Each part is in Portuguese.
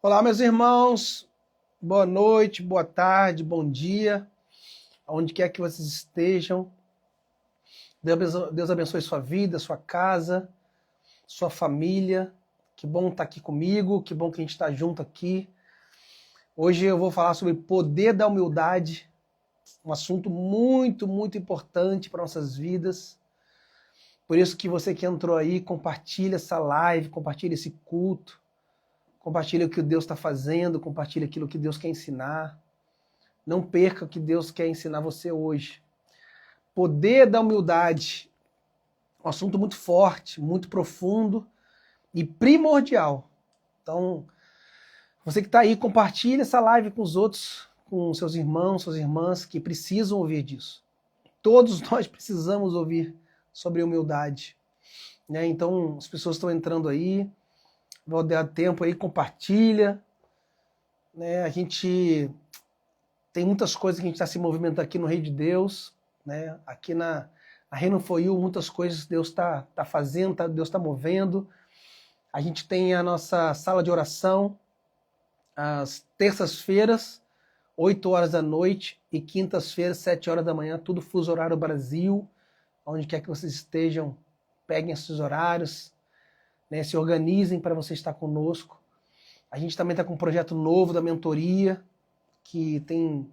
Olá, meus irmãos. Boa noite, boa tarde, bom dia, aonde quer que vocês estejam. Deus abençoe sua vida, sua casa, sua família. Que bom estar aqui comigo, que bom que a gente está junto aqui. Hoje eu vou falar sobre o poder da humildade, um assunto muito, muito importante para nossas vidas. Por isso que você que entrou aí, compartilha essa live, compartilha esse culto. Compartilha o que Deus está fazendo, compartilha aquilo que Deus quer ensinar. Não perca o que Deus quer ensinar você hoje. Poder da humildade. Um assunto muito forte, muito profundo e primordial. Então, você que está aí, compartilha essa live com os outros, com seus irmãos, suas irmãs que precisam ouvir disso. Todos nós precisamos ouvir sobre humildade. Então, as pessoas estão entrando aí. Vou dar tempo aí, compartilha. A gente tem muitas coisas que a gente está se movimentando aqui no Reino de Deus. Aqui na Reino For You, muitas coisas Deus está fazendo, Deus está movendo. A gente tem a nossa sala de oração, às terças-feiras, 8 horas da noite, e quintas-feiras, 7 horas da manhã, tudo fuso horário Brasil. Onde quer que vocês estejam, peguem esses horários. Se organizem para você estar conosco. A gente também está com um projeto novo da mentoria, que tem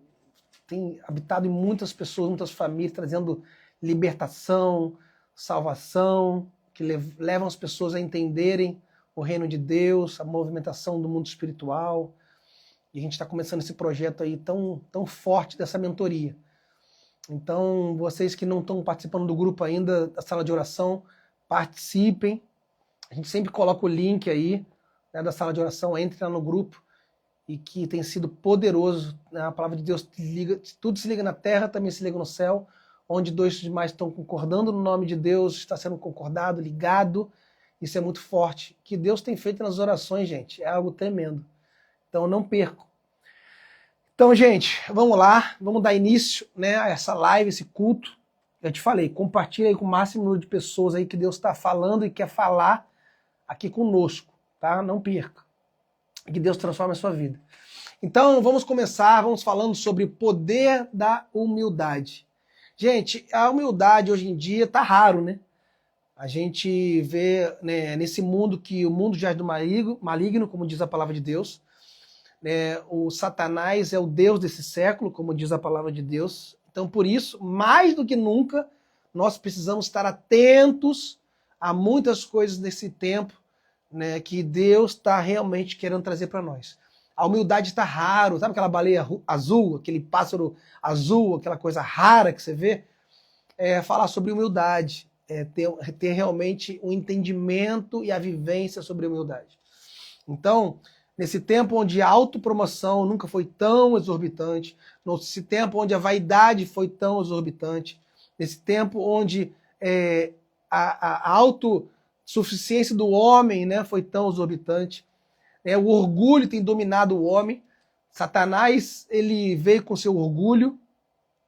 habitado em muitas pessoas, muitas famílias, trazendo libertação, salvação, que levam as pessoas a entenderem o reino de Deus, a movimentação do mundo espiritual. E a gente está começando esse projeto aí tão forte dessa mentoria. Então, vocês que não estão participando do grupo ainda, da sala de oração, participem. A gente sempre coloca o link aí da sala de oração, entre lá no grupo, e que tem sido poderoso. A palavra de Deus liga, tudo se liga na terra, também se liga no céu, onde dois demais estão concordando no nome de Deus, está sendo concordado, ligado. Isso é muito forte. O que Deus tem feito nas orações, gente, é algo tremendo. Então não percam. Então, gente, vamos lá, vamos dar início a essa live, esse culto. Eu te falei, compartilha aí com o máximo número de pessoas aí que Deus está falando e quer falar aqui conosco, tá? Não perca. Que Deus transforme a sua vida. Então, vamos começar, vamos falando sobre o poder da humildade. Gente, a humildade hoje em dia tá raro, né? A gente vê nesse mundo que o mundo já é do maligno, como diz a palavra de Deus. O Satanás é o Deus desse século, como diz a palavra de Deus. Então, por isso, mais do que nunca, nós precisamos estar atentos a muitas coisas nesse tempo, que Deus está realmente querendo trazer para nós. A humildade está raro, sabe aquela baleia azul, aquele pássaro azul, aquela coisa rara que você vê? Falar sobre humildade, ter realmente um entendimento e a vivência sobre a humildade. Então, nesse tempo onde a autopromoção nunca foi tão exorbitante, nesse tempo onde a vaidade foi tão exorbitante, nesse tempo onde a autossuficiência do homem foi tão exorbitante, o orgulho tem dominado o homem. Satanás, ele veio com seu orgulho,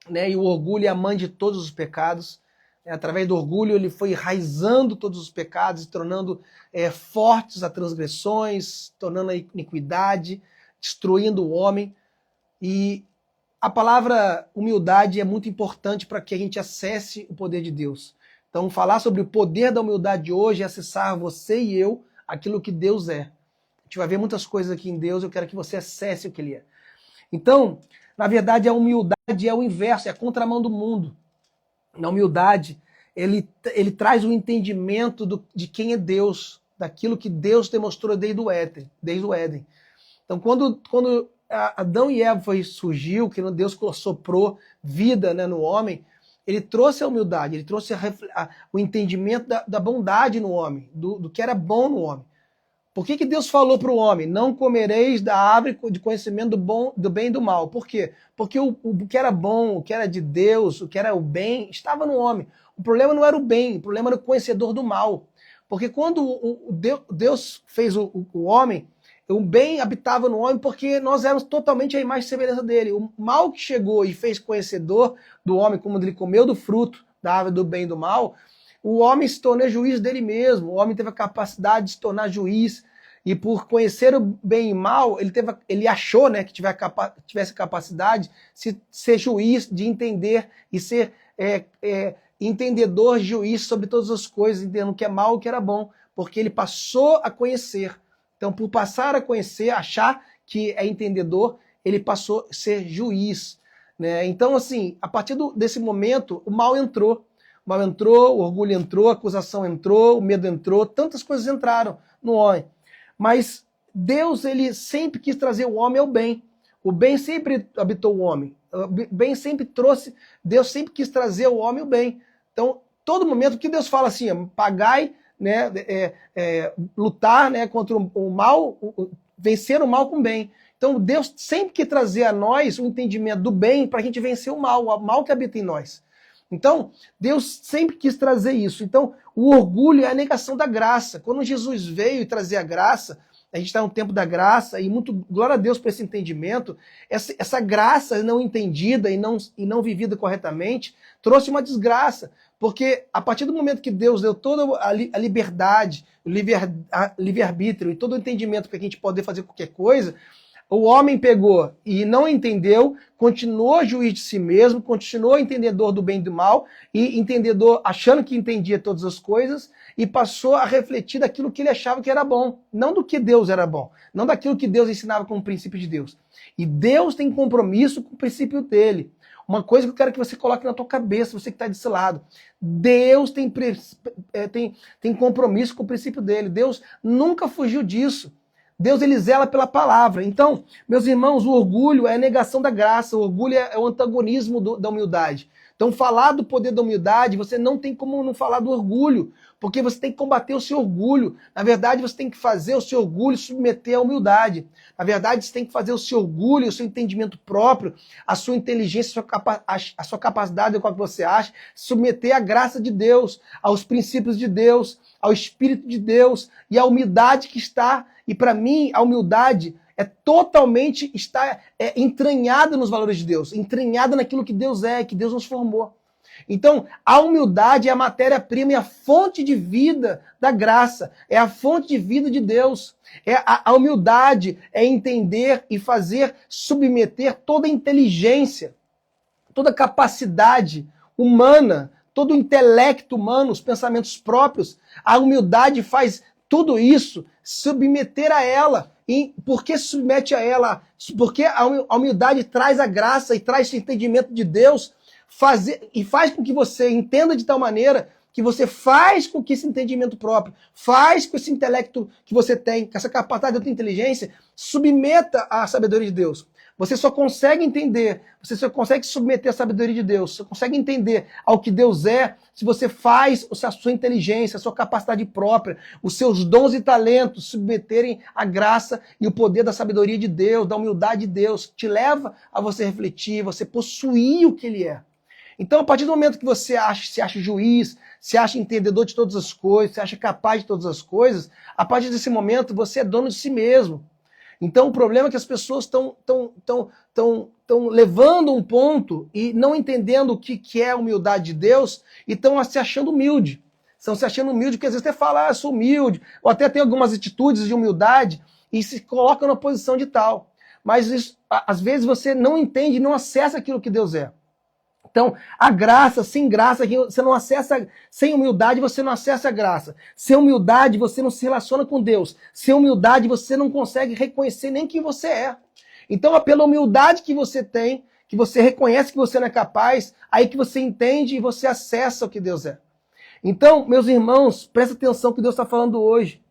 e o orgulho é a mãe de todos os pecados. Através do orgulho ele foi enraizando todos os pecados e tornando fortes as transgressões, tornando a iniquidade, destruindo o homem. E a palavra humildade é muito importante para que a gente acesse o poder de Deus. Então, falar sobre o poder da humildade hoje é acessar você e eu aquilo que Deus é. A gente vai ver muitas coisas aqui em Deus, eu quero que você acesse o que Ele é. Então, na verdade, a humildade é o inverso, é a contramão do mundo. Na humildade, ele traz o entendimento de quem é Deus, daquilo que Deus demonstrou desde o Éden. Então, quando Adão e Eva surgiu, que Deus soprou vida no homem, ele trouxe a humildade, ele trouxe o entendimento da bondade no homem, do que era bom no homem. Por que Deus falou para o homem, não comereis da árvore de conhecimento do bem e do mal? Por quê? Porque o que era bom, o que era de Deus, o que era o bem, estava no homem. O problema não era o bem, o problema era o conhecedor do mal. Porque quando Deus fez o homem, o bem habitava no homem porque nós éramos totalmente a imagem e semelhança dele. O mal que chegou e fez conhecedor do homem, como ele comeu do fruto da árvore do bem e do mal, o homem se tornou juiz dele mesmo, o homem teve a capacidade de se tornar juiz, e por conhecer o bem e mal, ele achou, né, que tivesse capacidade de ser juiz, de entender e ser entendedor, juiz sobre todas as coisas, entendendo o que é mal e o que era bom, porque ele passou a conhecer. Então, por passar a conhecer, achar que é entendedor, ele passou a ser juiz, né? Então, assim, a partir desse momento, o mal entrou. O mal entrou, o orgulho entrou, a acusação entrou, o medo entrou, tantas coisas entraram no homem. Mas Deus, ele sempre quis trazer o homem ao bem. O bem sempre habitou o homem. O bem sempre trouxe, Deus sempre quis trazer ao homem o bem. Então, todo momento que Deus fala assim, pagai, né, lutar, né, contra o mal, vencer o mal com o bem. Então, Deus sempre quer trazer a nós o entendimento do bem para a gente vencer o mal que habita em nós. Então, Deus sempre quis trazer isso. Então, o orgulho é a negação da graça. Quando Jesus veio e trazer a graça, a gente está no tempo da graça, e muito glória a Deus por esse entendimento, essa graça não entendida e não vivida corretamente, trouxe uma desgraça. Porque a partir do momento que Deus deu toda a liberdade, o livre-arbítrio e todo o entendimento para que a gente poder fazer qualquer coisa, o homem pegou e não entendeu, continuou juiz de si mesmo, continuou entendedor do bem e do mal, e entendedor achando que entendia todas as coisas, e passou a refletir daquilo que ele achava que era bom, não do que Deus era bom, não daquilo que Deus ensinava como princípio de Deus. E Deus tem compromisso com o princípio dele. Uma coisa que eu quero que você coloque na tua cabeça, você que está desse lado. Deus tem compromisso com o princípio dele. Deus nunca fugiu disso. Deus, ele zela pela palavra. Então, meus irmãos, o orgulho é a negação da graça, o orgulho é o antagonismo da humildade. Então, falar do poder da humildade, você não tem como não falar do orgulho, porque você tem que combater o seu orgulho. Na verdade, você tem que fazer o seu orgulho submeter à humildade. Na verdade, você tem que fazer o seu orgulho, o seu entendimento próprio, a sua inteligência, a sua capacidade, qual que você acha, submeter à graça de Deus, aos princípios de Deus, ao Espírito de Deus e à humildade que está. E para mim, a humildade é totalmente entranhada nos valores de Deus, entranhada naquilo que Deus é, que Deus nos formou. Então, a humildade é a matéria-prima e a fonte de vida da graça, é a fonte de vida de Deus. A humildade é entender e fazer submeter toda a inteligência, toda a capacidade humana, todo o intelecto humano, os pensamentos próprios. A humildade faz tudo isso submeter a ela. E por que submete a ela? Porque a humildade traz a graça e traz esse entendimento de Deus, faz com que você entenda de tal maneira que você faz com que esse entendimento próprio, faz com esse intelecto que você tem, com essa capacidade da tua inteligência, submeta à sabedoria de Deus. Você só consegue entender, você só consegue submeter à sabedoria de Deus, você consegue entender ao que Deus é, se você faz a sua inteligência, a sua capacidade própria, os seus dons e talentos submeterem à graça e o poder da sabedoria de Deus, da humildade de Deus, te leva a você refletir, você possuir o que Ele é. Então, a partir do momento que você se acha juiz, se acha entendedor de todas as coisas, se acha capaz de todas as coisas, a partir desse momento você é dono de si mesmo. Então o problema é que as pessoas estão levando um ponto e não entendendo o que é a humildade de Deus e estão se achando humilde. Estão se achando humilde, porque às vezes até falam, sou humilde, ou até tem algumas atitudes de humildade e se colocam na posição de tal. Mas isso, às vezes você não entende, não acessa aquilo que Deus é. Então, a graça, sem graça, você não acessa, sem humildade você não acessa a graça. Sem humildade você não se relaciona com Deus. Sem humildade você não consegue reconhecer nem quem você é. Então, é pela humildade que você tem, que você reconhece que você não é capaz, aí que você entende e você acessa o que Deus é. Então, meus irmãos, presta atenção no que Deus está falando hoje.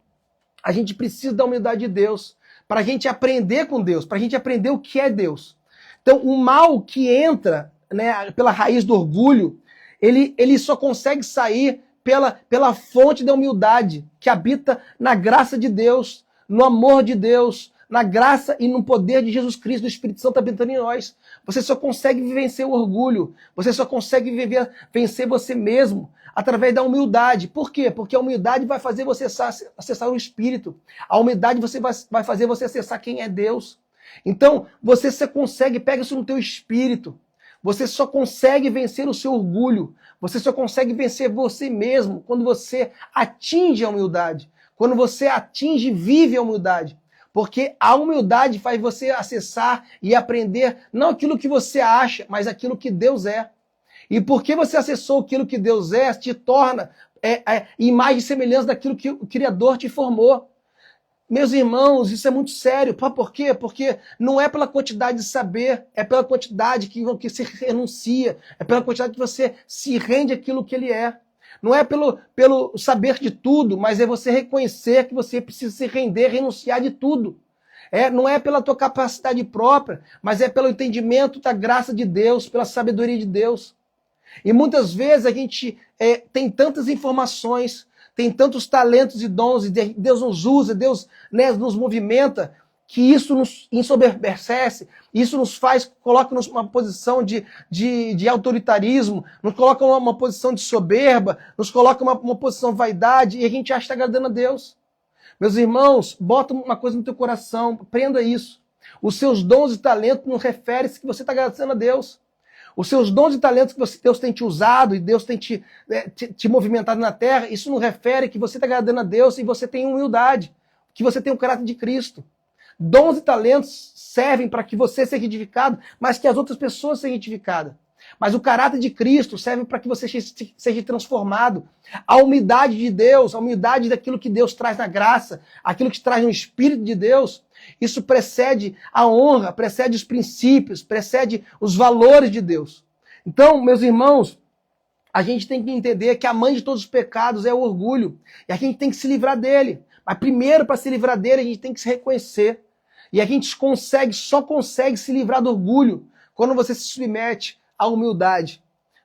A gente precisa da humildade de Deus, para a gente aprender com Deus, para a gente aprender o que é Deus. Então, o mal que entra, né, pela raiz do orgulho, ele só consegue sair pela fonte da humildade, que habita na graça de Deus, no amor de Deus, na graça e no poder de Jesus Cristo, do Espírito Santo habitando em nós. Você só consegue vencer o orgulho, você só consegue vencer você mesmo através da humildade. Por quê? Porque a humildade vai fazer você acessar o Espírito. A humildade vai fazer você acessar quem é Deus. Então, você só consegue, pega isso no teu espírito. Você só consegue vencer o seu orgulho. Você só consegue vencer você mesmo quando você atinge a humildade. Quando você atinge e vive a humildade. Porque a humildade faz você acessar e aprender não aquilo que você acha, mas aquilo que Deus é. E porque você acessou aquilo que Deus é, te torna imagem e semelhança daquilo que o Criador te formou. Meus irmãos, isso é muito sério. Por quê? Porque não é pela quantidade de saber, é pela quantidade que se renuncia, é pela quantidade que você se rende àquilo que Ele é. Não é pelo saber de tudo, mas é você reconhecer que você precisa se render, renunciar de tudo. Não é pela tua capacidade própria, mas é pelo entendimento da graça de Deus, pela sabedoria de Deus. E muitas vezes a gente tem tantas informações, tem tantos talentos e dons, e Deus nos usa, Deus, né, nos movimenta, que isso nos ensoberbece, isso nos coloca-nos numa posição de autoritarismo, nos coloca numa posição de soberba, nos coloca numa posição de vaidade, e a gente acha que está agradando a Deus. Meus irmãos, bota uma coisa no teu coração, aprenda isso. Os seus dons e talentos não referem-se que você está agradecendo a Deus. Os seus dons e talentos que Deus tem te usado e Deus tem te movimentado na terra, isso não refere que você está agradando a Deus e você tem humildade, que você tem o caráter de Cristo. Dons e talentos servem para que você seja edificado, mas que as outras pessoas sejam edificadas. Mas o caráter de Cristo serve para que você seja transformado. A humildade de Deus, a humildade daquilo que Deus traz na graça, aquilo que traz no Espírito de Deus, isso precede a honra, precede os princípios, precede os valores de Deus. Então, meus irmãos, a gente tem que entender que a mãe de todos os pecados é o orgulho. E a gente tem que se livrar dele. Mas primeiro, para se livrar dele, a gente tem que se reconhecer. E a gente só consegue se livrar do orgulho quando você se submete à humildade.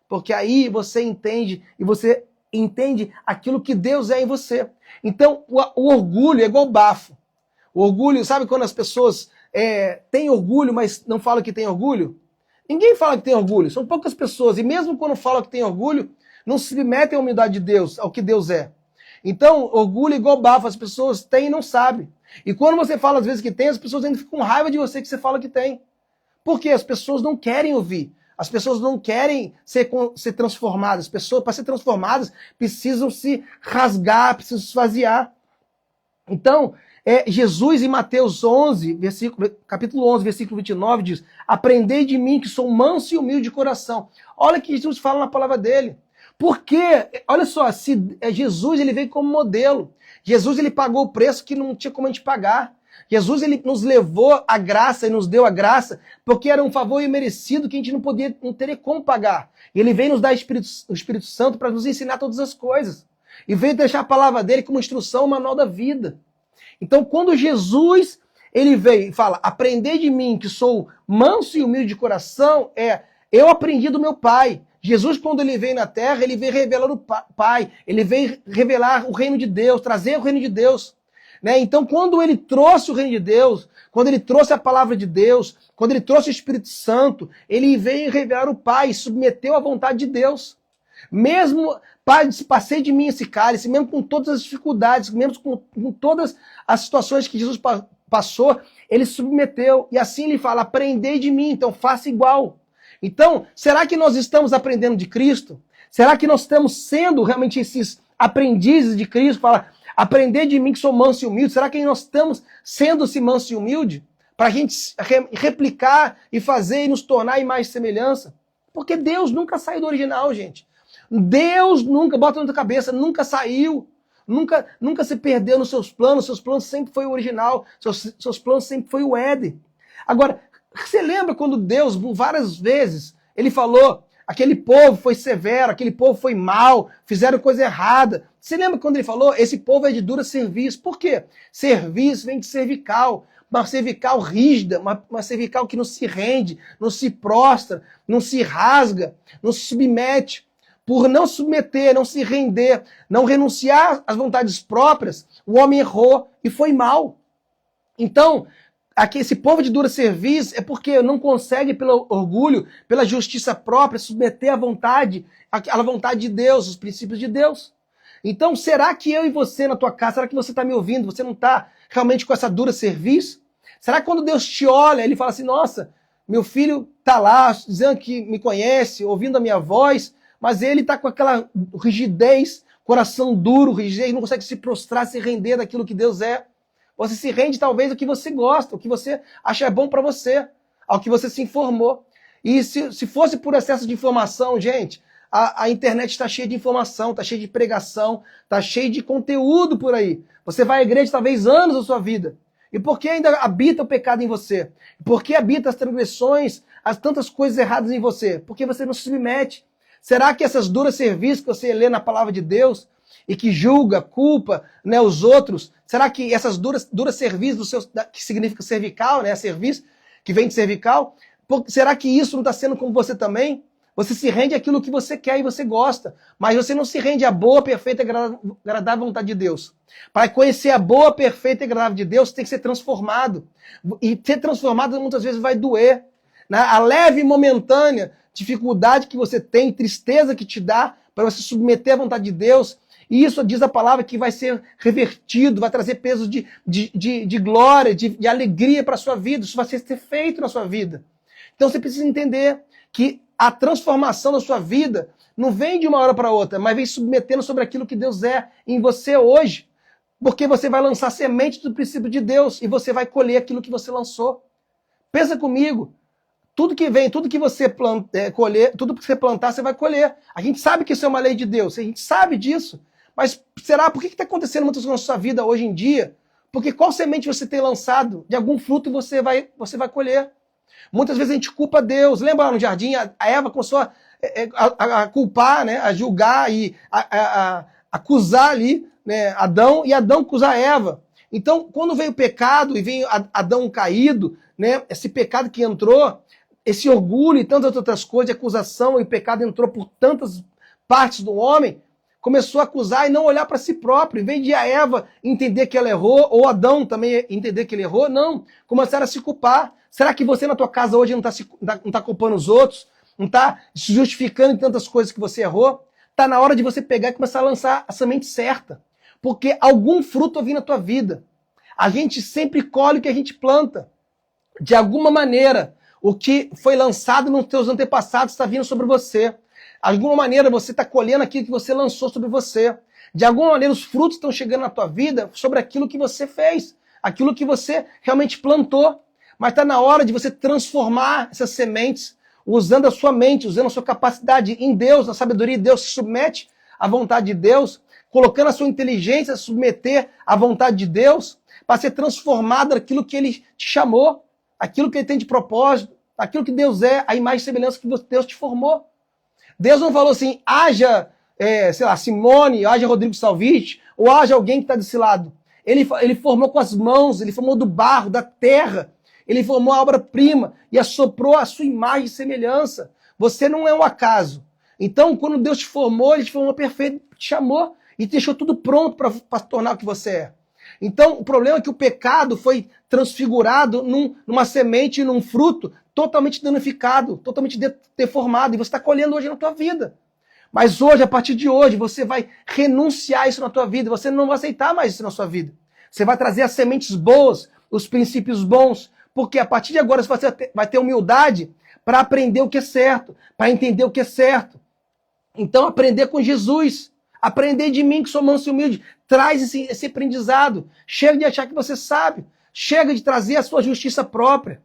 Porque aí você entende, e você entende aquilo que Deus é em você. Então, o orgulho é igual bafo. O orgulho, sabe quando as pessoas têm orgulho, mas não falam que têm orgulho? Ninguém fala que tem orgulho, são poucas pessoas. E mesmo quando falam que tem orgulho, não se submetem à humildade de Deus, ao que Deus é. Então, orgulho é igual bafo, as pessoas têm e não sabem. E quando você fala às vezes que tem, as pessoas ainda ficam com raiva de você que você fala que tem. Por quê? As pessoas não querem ouvir. As pessoas não querem ser transformadas. As pessoas, para ser transformadas, precisam se rasgar, precisam se esvaziar. Então, Jesus em Mateus 11, capítulo 11, versículo 29, diz: aprendei de mim que sou manso e humilde de coração. Olha o que Jesus fala na palavra dele. Porque, olha só, Jesus ele veio como modelo. Jesus ele pagou o preço que não tinha como a gente pagar. Jesus ele nos levou a graça e nos deu a graça porque era um favor imerecido que a gente não teria como pagar. E ele veio nos dar o Espírito Santo para nos ensinar todas as coisas. E veio deixar a palavra dele como instrução, o manual da vida. Então, quando Jesus ele veio e fala, aprendei de mim que sou manso e humilde de coração, eu aprendi do meu Pai. Jesus, quando ele veio na terra, ele veio revelar o Pai, ele veio revelar o reino de Deus, trazer o reino de Deus. Né? Então, quando ele trouxe o reino de Deus, quando ele trouxe a palavra de Deus, quando ele trouxe o Espírito Santo, ele veio revelar o Pai, submeteu à vontade de Deus. Mesmo, Pai, passei de mim esse cálice, mesmo com todas as dificuldades, mesmo com todas as situações que Jesus passou, ele submeteu. E assim ele fala, aprendei de mim, então faça igual. Então, será que nós estamos aprendendo de Cristo? Será que nós estamos sendo realmente esses aprendizes de Cristo? Fala, aprender de mim que sou manso e humilde. Será que nós estamos sendo esse manso e humilde? Para a gente replicar e fazer e nos tornar imagem e semelhança? Porque Deus nunca saiu do original, gente. Deus nunca, bota na tua cabeça, nunca saiu. Nunca se perdeu nos seus planos. Seus planos sempre foi o original. Seus planos sempre foi o Éden. Agora, você lembra quando Deus, várias vezes, ele falou, aquele povo foi severo, aquele povo foi mau, fizeram coisa errada. Você lembra quando ele falou, esse povo é de dura serviço? Por quê? Serviço vem de cervical, uma cervical rígida, uma cervical que não se rende, não se prostra, não se rasga, não se submete. Por não submeter, não se render, não renunciar às vontades próprias, o homem errou e foi mal. Então, aqui esse povo de dura serviço é porque não consegue, pelo orgulho, pela justiça própria, submeter à vontade de Deus, os princípios de Deus. Então, será que eu e você na tua casa, será que você está me ouvindo, você não está realmente com essa dura serviço? Será que quando Deus te olha, ele fala assim, nossa, meu filho está lá, dizendo que me conhece, ouvindo a minha voz, mas ele está com aquela rigidez, coração duro, rígido, não consegue se prostrar, se render daquilo que Deus é. Você se rende talvez ao que você gosta, ao que você acha bom para você, ao que você se informou. E se fosse por excesso de informação, gente, a internet está cheia de informação, está cheia de pregação, está cheia de conteúdo por aí. Você vai à igreja talvez anos da sua vida. E por que ainda habita o pecado em você? Por que habita as transgressões, as tantas coisas erradas em você? Porque você não se submete. Será que essas duras serviços que você lê na palavra de Deus e que julga, culpa, né, os outros, será que essas duras serviços, que significa cervical, né, serviço, que vem de cervical, será que isso não está sendo com você também? Você se rende àquilo que você quer e você gosta, mas você não se rende à boa, perfeita e agradável vontade de Deus. Para conhecer a boa, perfeita e agradável de Deus, tem que ser transformado. E ser transformado muitas vezes vai doer. Né? A leve e momentânea dificuldade que você tem, tristeza que te dá para você submeter à vontade de Deus, e isso diz a palavra que vai ser revertido, vai trazer peso de glória, de alegria para a sua vida, isso vai ser feito na sua vida. Então você precisa entender que a transformação da sua vida não vem de uma hora para outra, mas vem submetendo sobre aquilo que Deus é em você hoje. Porque você vai lançar semente do princípio de Deus e você vai colher aquilo que você lançou. Pensa comigo, tudo que vem, tudo que você colher, tudo que você plantar, você vai colher. A gente sabe que isso é uma lei de Deus, a gente sabe disso. Mas será, por que está acontecendo muitas coisas na sua vida hoje em dia? Porque qual semente você tem lançado, de algum fruto você vai colher. Muitas vezes a gente culpa Deus. Lembra lá no jardim, a Eva começou a culpar, né, a julgar e a acusar ali, né, Adão, e Adão acusar Eva. Então, quando veio o pecado e veio Adão caído, né, esse pecado que entrou, esse orgulho e tantas outras coisas, acusação e pecado entrou por tantas partes do homem, começou a acusar e não olhar para si próprio. Em vez de a Eva entender que ela errou, ou Adão também entender que ele errou, não. Começaram a se culpar. Será que você na tua casa hoje não está culpando os outros? Não está se justificando em tantas coisas que você errou? Está na hora de você pegar e começar a lançar a semente certa. Porque algum fruto vai vir na tua vida. A gente sempre colhe o que a gente planta. De alguma maneira, o que foi lançado nos teus antepassados está vindo sobre você. De alguma maneira você está colhendo aquilo que você lançou sobre você. De alguma maneira os frutos estão chegando na tua vida sobre aquilo que você fez. Aquilo que você realmente plantou. Mas está na hora de você transformar essas sementes, usando a sua mente, usando a sua capacidade em Deus, na sabedoria de Deus, se submete à vontade de Deus, colocando a sua inteligência a submeter à vontade de Deus, para ser transformado naquilo que Ele te chamou, aquilo que Ele tem de propósito, aquilo que Deus é, a imagem e semelhança que Deus te formou. Deus não falou assim, haja, sei lá, Simone, haja Rodrigo Salvich, ou haja alguém que está desse lado. Ele formou com as mãos, Ele formou do barro, da terra. Ele formou a obra-prima e assoprou a sua imagem e semelhança. Você não é um acaso. Então, quando Deus te formou, Ele te formou perfeito, te chamou e te deixou tudo pronto para tornar o que você é. Então, o problema é que o pecado foi transfigurado numa semente, num fruto totalmente danificado, totalmente deformado. E você está colhendo hoje na tua vida. Mas hoje, a partir de hoje, você vai renunciar a isso na tua vida. Você não vai aceitar mais isso na sua vida. Você vai trazer as sementes boas, os princípios bons, porque a partir de agora você vai ter humildade para aprender o que é certo, para entender o que é certo. Então, aprender com Jesus, aprender de mim que sou manso e humilde, traz esse aprendizado. Chega de achar que você sabe, chega de trazer a sua justiça própria.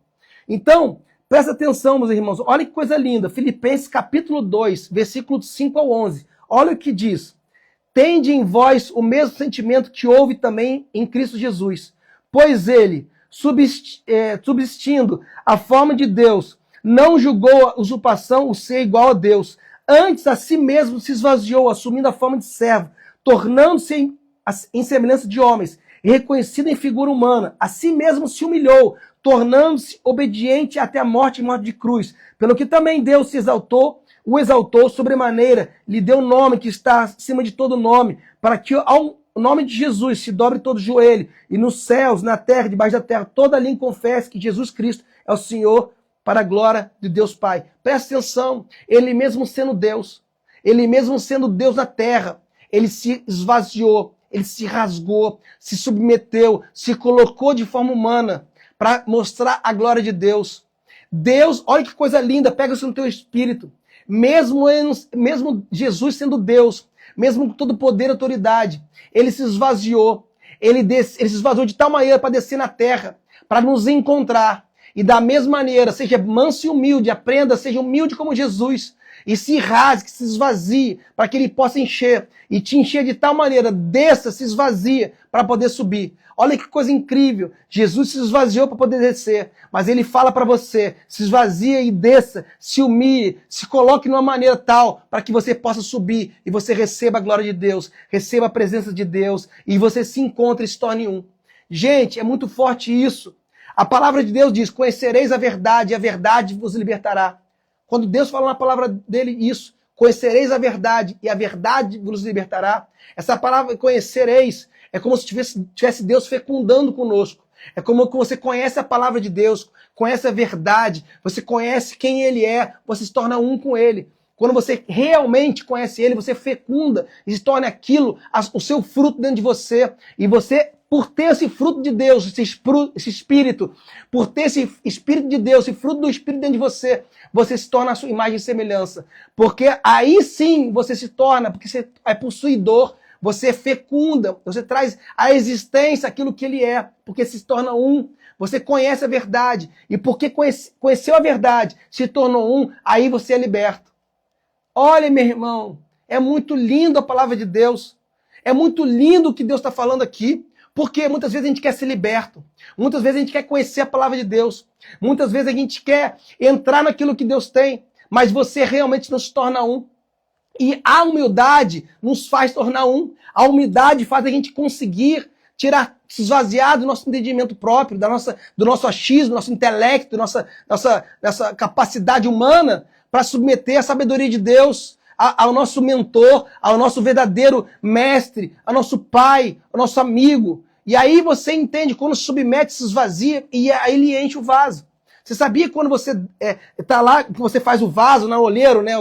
Então, presta atenção, meus irmãos, olha que coisa linda, Filipenses capítulo 2, versículos 5 ao 11. Olha o que diz. Tende em vós o mesmo sentimento que houve também em Cristo Jesus, pois ele, subsistindo a forma de Deus, não julgou a usurpação o ser igual a Deus. Antes, a si mesmo se esvaziou, assumindo a forma de servo, tornando-se em semelhança de homens, e reconhecido em figura humana. A si mesmo se humilhou, tornando-se obediente até a morte e morte de cruz. Pelo que também Deus o exaltou sobremaneira, lhe deu um nome que está acima de todo nome, para que ao nome de Jesus se dobre todo joelho, e nos céus, na terra, debaixo da terra, toda língua confesse que Jesus Cristo é o Senhor, para a glória de Deus Pai. Presta atenção, Ele mesmo sendo Deus na terra, Ele se esvaziou, Ele se rasgou, se submeteu, se colocou de forma humana, para mostrar a glória de Deus. Deus, olha que coisa linda, pega isso no teu espírito. Mesmo Jesus sendo Deus, mesmo com todo poder e autoridade, ele se esvaziou. Ele se esvaziou de tal maneira para descer na terra, para nos encontrar. E da mesma maneira, seja manso e humilde, aprenda, seja humilde como Jesus. E se rasgue, se esvazie, para que ele possa encher. E te encher de tal maneira, desça, se esvazia, para poder subir. Olha que coisa incrível. Jesus se esvaziou para poder descer. Mas ele fala para você, se esvazia e desça, se humilhe, se coloque numa maneira tal, para que você possa subir e você receba a glória de Deus, receba a presença de Deus, e você se encontre e se torne um. Gente, é muito forte isso. A palavra de Deus diz, conhecereis a verdade, e a verdade vos libertará. Quando Deus fala na palavra dele isso, conhecereis a verdade e a verdade vos libertará. Essa palavra conhecereis é como se tivesse Deus fecundando conosco. É como que você conhece a palavra de Deus, conhece a verdade, você conhece quem ele é, você se torna um com ele. Quando você realmente conhece ele, você fecunda e se torna aquilo, o seu fruto dentro de você. E você, por ter esse fruto de Deus, esse espírito, por ter esse espírito de Deus, esse fruto do espírito dentro de você, você se torna a sua imagem e semelhança. Porque aí sim você se torna, porque você é possuidor, você fecunda, você traz à existência aquilo que ele é, porque se torna um. Você conhece a verdade, e porque conheceu a verdade, se tornou um, aí você é liberto. Olha, meu irmão, é muito lindo a palavra de Deus. É muito lindo o que Deus está falando aqui, porque muitas vezes a gente quer ser liberto. Muitas vezes a gente quer conhecer a palavra de Deus. Muitas vezes a gente quer entrar naquilo que Deus tem, mas você realmente não se torna um. E a humildade nos faz tornar um. A humildade faz a gente conseguir se esvaziar do nosso entendimento próprio, do nosso achismo, do nosso intelecto, nossa capacidade humana, para submeter a sabedoria de Deus ao nosso mentor, ao nosso verdadeiro mestre, ao nosso pai, ao nosso amigo. E aí você entende, quando submete, se esvazia, e aí ele enche o vaso. Você sabia que quando você está lá, que você faz o vaso na olheiro, né?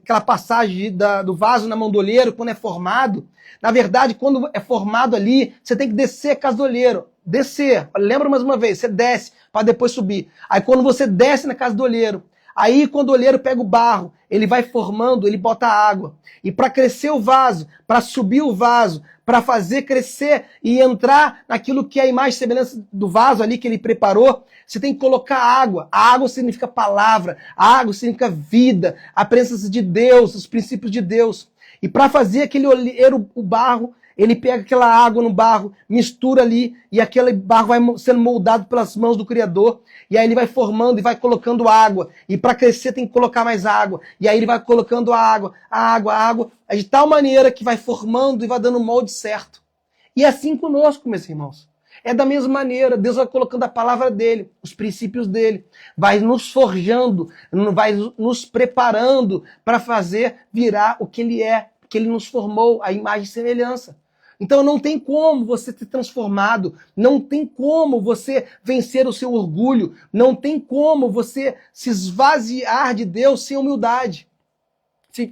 Aquela passagem do vaso na mão do olheiro, quando é formado, na verdade, quando é formado ali, você tem que descer a casa do olheiro. Descer. Lembra mais uma vez, você desce para depois subir. Aí quando você desce na casa do olheiro, aí quando o olheiro pega o barro, ele vai formando, ele bota água. E para crescer o vaso, para subir o vaso, para fazer crescer e entrar naquilo que é a imagem e semelhança do vaso ali que ele preparou, você tem que colocar água. A água significa palavra, a água significa vida, a presença de Deus, os princípios de Deus. E para fazer aquele olheiro, o barro, ele pega aquela água no barro, mistura ali, e aquele barro vai sendo moldado pelas mãos do Criador. E aí ele vai formando e vai colocando água. E para crescer tem que colocar mais água. E aí ele vai colocando água, de tal maneira que vai formando e vai dando o molde certo. E é assim conosco, meus irmãos. É da mesma maneira, Deus vai colocando a palavra dele, os princípios dele, vai nos forjando, vai nos preparando para fazer virar o que ele é, que ele nos formou, a imagem e semelhança. Então não tem como você ser transformado, não tem como você vencer o seu orgulho, não tem como você se esvaziar de Deus sem humildade. Se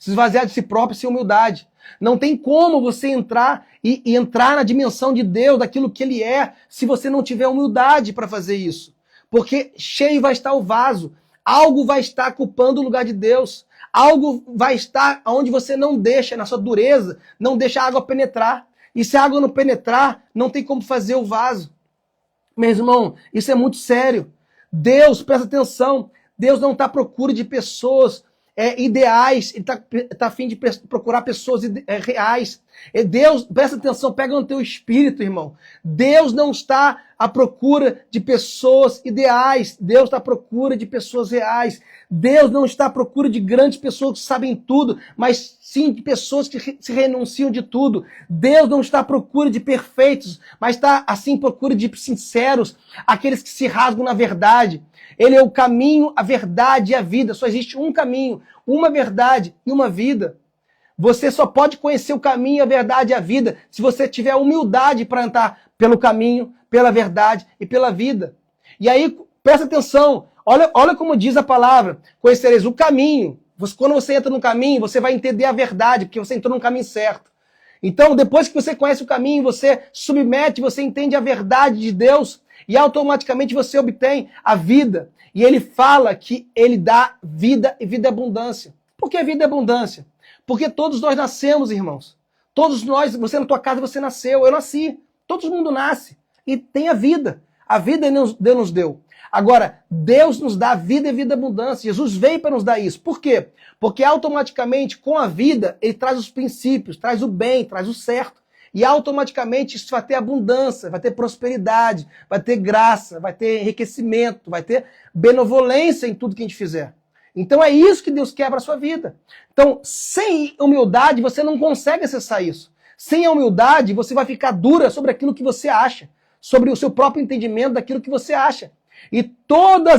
esvaziar de si próprio sem humildade. Não tem como você entrar e entrar na dimensão de Deus, daquilo que ele é, se você não tiver humildade para fazer isso. Porque cheio vai estar o vaso, algo vai estar ocupando o lugar de Deus. Algo vai estar onde você não deixa, na sua dureza, não deixa a água penetrar. E se a água não penetrar, não tem como fazer o vaso. Meu irmão, isso é muito sério. Deus, presta atenção, Deus não está à procura de pessoas ideais, ele está a fim de procurar pessoas reais. Deus, presta atenção, pega no teu espírito, irmão. Deus não está à procura de pessoas ideais. Deus está à procura de pessoas reais. Deus não está à procura de grandes pessoas que sabem tudo, mas sim de pessoas que se renunciam de tudo. Deus não está à procura de perfeitos, mas está assim à procura de sinceros, aqueles que se rasgam na verdade. Ele é o caminho, a verdade e a vida. Só existe um caminho, uma verdade e uma vida. Você só pode conhecer o caminho, a verdade e a vida se você tiver humildade para andar pelo caminho, pela verdade e pela vida. E aí, presta atenção, olha como diz a palavra, conhecereis o caminho. Quando você entra no caminho, você vai entender a verdade, porque você entrou no caminho certo. Então, depois que você conhece o caminho, você submete, você entende a verdade de Deus, e automaticamente você obtém a vida. E ele fala que ele dá vida e vida é abundância. Por que vida é abundância? Porque todos nós nascemos, irmãos. Todos nós, você na tua casa, você nasceu, eu nasci. Todo mundo nasce e tem a vida. A vida Deus nos deu. Agora, Deus nos dá vida e vida abundância. Jesus veio para nos dar isso. Por quê? Porque automaticamente, com a vida, ele traz os princípios, traz o bem, traz o certo. E automaticamente isso vai ter abundância, vai ter prosperidade, vai ter graça, vai ter enriquecimento, vai ter benevolência em tudo que a gente fizer. Então é isso que Deus quer para a sua vida. Então, sem humildade, você não consegue acessar isso. Sem a humildade, você vai ficar dura sobre aquilo que você acha, sobre o seu próprio entendimento daquilo que você acha. E todo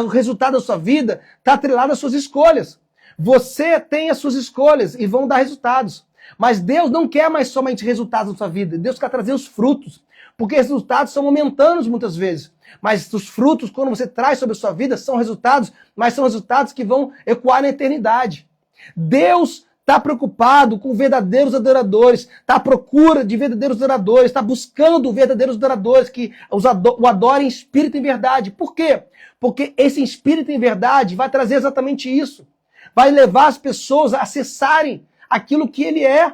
o resultado da sua vida está atrelado às suas escolhas. Você tem as suas escolhas e vão dar resultados. Mas Deus não quer mais somente resultados na sua vida. Deus quer trazer os frutos. Porque os resultados são momentâneos muitas vezes. Mas os frutos, quando você traz sobre a sua vida, são resultados, mas são resultados que vão ecoar na eternidade. Deus está preocupado com verdadeiros adoradores, está à procura de verdadeiros adoradores, está buscando verdadeiros adoradores que o adorem em espírito e em verdade. Por quê? Porque esse espírito em verdade vai trazer exatamente isso. Vai levar as pessoas a acessarem aquilo que ele é.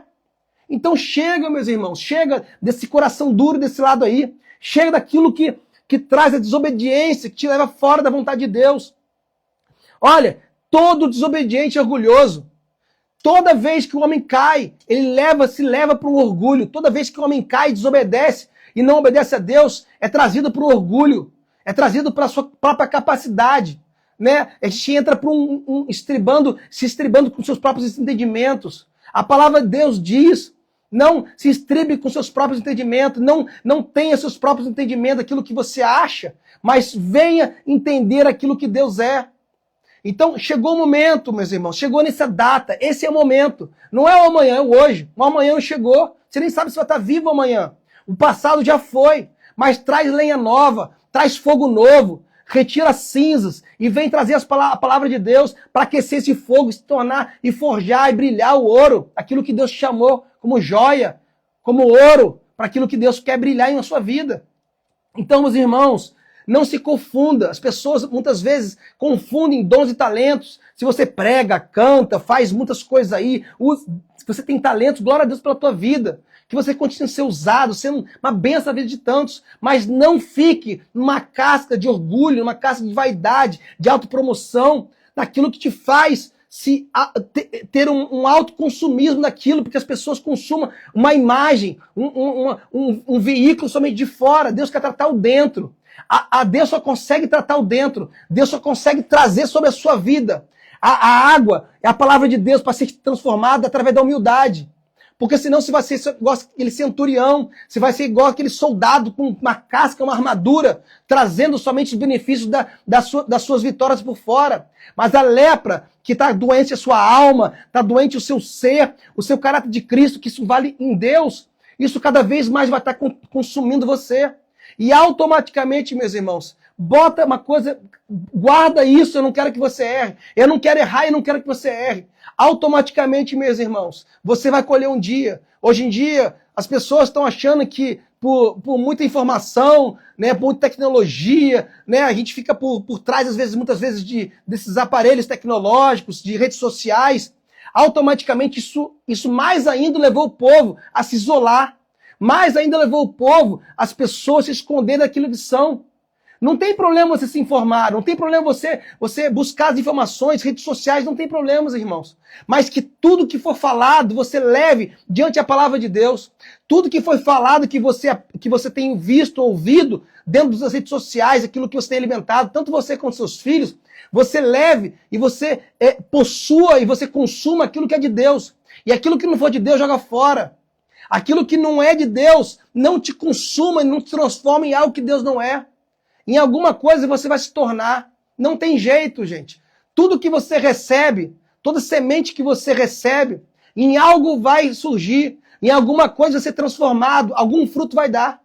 Então chega, meus irmãos, chega desse coração duro desse lado aí, chega daquilo que traz a desobediência, que te leva fora da vontade de Deus. Olha, todo desobediente é orgulhoso. Toda vez que o homem cai, ele se leva para um orgulho. Toda vez que o homem cai e desobedece e não obedece a Deus, é trazido para o orgulho, é trazido para a sua própria capacidade. Né? A gente entra para se estribando com seus próprios entendimentos. A palavra de Deus diz: não se estribe com seus próprios entendimentos, não tenha seus próprios entendimentos daquilo que você acha, mas venha entender aquilo que Deus é. Então, chegou o momento, meus irmãos, chegou nessa data, esse é o momento. Não é o amanhã, é o hoje. O amanhã não chegou, você nem sabe se vai estar vivo amanhã. O passado já foi, mas traz lenha nova, traz fogo novo, retira as cinzas e vem trazer a palavra de Deus para aquecer esse fogo, se tornar e forjar e brilhar o ouro, aquilo que Deus chamou como joia, como ouro, para aquilo que Deus quer brilhar na sua vida. Então, meus irmãos, não se confunda. As pessoas muitas vezes confundem dons e talentos. Se você prega, canta, faz muitas coisas aí, se você tem talentos, glória a Deus pela tua vida. Que você continue a ser usado, sendo uma bênção na vida de tantos. Mas não fique numa casca de orgulho, numa casca de vaidade, de autopromoção, naquilo que te faz ter um autoconsumismo daquilo, porque as pessoas consumam uma imagem, um veículo somente de fora. Deus quer tratar o dentro. A Deus só consegue tratar o dentro. Deus só consegue trazer sobre a sua vida. A água é a palavra de Deus para ser transformada através da humildade. Porque senão você vai ser igual aquele centurião, você vai ser igual aquele soldado com uma casca, uma armadura, trazendo somente os benefícios das suas vitórias por fora. Mas a lepra, que está doente a sua alma, está doente o seu ser, o seu caráter de Cristo, que isso vale em Deus, isso cada vez mais vai estar consumindo você. E automaticamente, meus irmãos, bota uma coisa, guarda isso, eu não quero que você erre. Eu não quero errar, eu não quero que você erre. Automaticamente, meus irmãos, você vai colher um dia. Hoje em dia, as pessoas estão achando que por muita informação, né, por muita tecnologia, né, a gente fica por trás, muitas vezes, desses aparelhos tecnológicos, de redes sociais. Automaticamente, isso mais ainda levou o povo a se isolar. Mais ainda levou o povo, as pessoas a se esconderem daquilo que são. Não tem problema você se informar, não tem problema você buscar as informações, redes sociais, não tem problemas, irmãos. Mas que tudo que for falado, você leve diante da palavra de Deus. Tudo que foi falado, que você tem visto, ouvido, dentro das redes sociais, aquilo que você tem alimentado, tanto você quanto seus filhos, você leve e você possua e você consuma aquilo que é de Deus. E aquilo que não for de Deus, joga fora. Aquilo que não é de Deus, não te consuma e não te transforma em algo que Deus não é. Em alguma coisa você vai se tornar. Não tem jeito, gente. Tudo que você recebe, toda semente que você recebe, em algo vai surgir. Em alguma coisa vai ser transformado, algum fruto vai dar.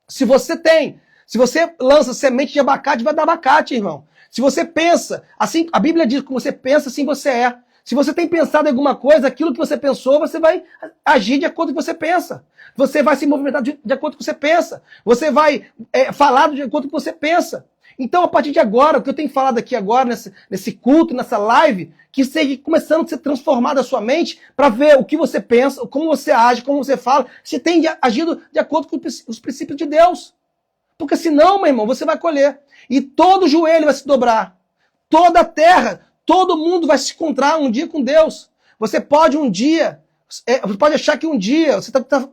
Se você lança semente de abacate, vai dar abacate, irmão. Se você pensa, assim, a Bíblia diz que você pensa, assim você é. Se você tem pensado em alguma coisa, aquilo que você pensou, você vai agir de acordo com o que você pensa. Você vai se movimentar de acordo com o que você pensa. Você vai falar de acordo com o que você pensa. Então, a partir de agora, o que eu tenho falado aqui agora, nesse culto, nessa live, que seja começando a ser transformada a sua mente para ver o que você pensa, como você age, como você fala, se tem agido de acordo com os princípios de Deus. Porque senão, meu irmão, você vai colher. E todo joelho vai se dobrar. Toda a terra, todo mundo vai se encontrar um dia com Deus. Você pode um dia, você pode achar que um dia o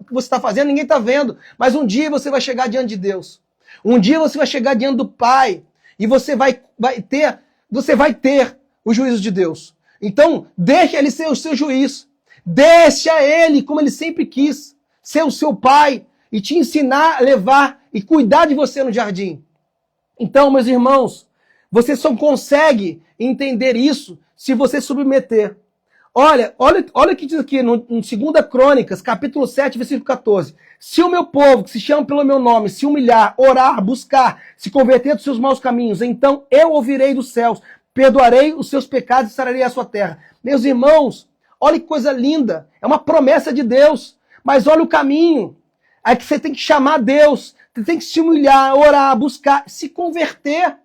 que você está fazendo, ninguém está vendo. Mas um dia você vai chegar diante de Deus. Um dia você vai chegar diante do Pai. E você vai ter o juízo de Deus. Então, deixa ele ser o seu juiz. Deixa ele, como ele sempre quis, ser o seu pai e te ensinar a levar e cuidar de você no jardim. Então, meus irmãos, você só consegue entender isso se você submeter. Olha o que diz aqui no 2 Crônicas, capítulo 7, versículo 14. Se o meu povo, que se chama pelo meu nome, se humilhar, orar, buscar, se converter dos seus maus caminhos, então eu ouvirei dos céus, perdoarei os seus pecados e sararei a sua terra. Meus irmãos, olha que coisa linda. É uma promessa de Deus. Mas olha o caminho. É que você tem que chamar Deus. Você tem que se humilhar, orar, buscar, se converter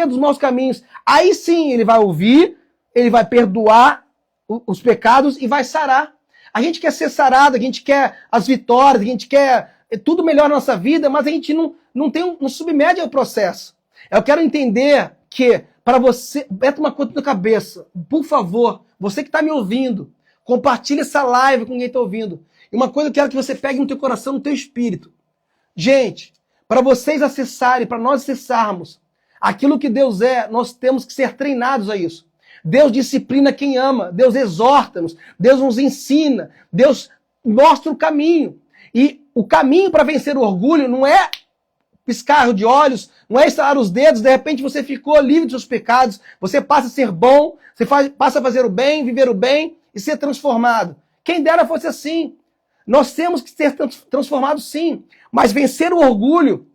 dos maus caminhos. Aí sim ele vai ouvir, ele vai perdoar os pecados e vai sarar. A gente quer ser sarado, a gente quer as vitórias, a gente quer tudo melhor na nossa vida, mas a gente não submete ao processo. Eu quero entender que para você, meta uma coisa na cabeça, por favor, você que está me ouvindo, compartilhe essa live com quem está ouvindo. E uma coisa que eu quero que você pegue no teu coração, no teu espírito. Gente, para vocês acessarem, para nós acessarmos aquilo que Deus é, nós temos que ser treinados a isso. Deus disciplina quem ama, Deus exorta-nos, Deus nos ensina, Deus mostra o caminho. E o caminho para vencer o orgulho não é piscar de olhos, não é estalar os dedos, de repente você ficou livre dos seus pecados, você passa a ser bom, você passa a fazer o bem, viver o bem e ser transformado. Quem dera fosse assim. Nós temos que ser transformados sim, mas vencer o orgulho,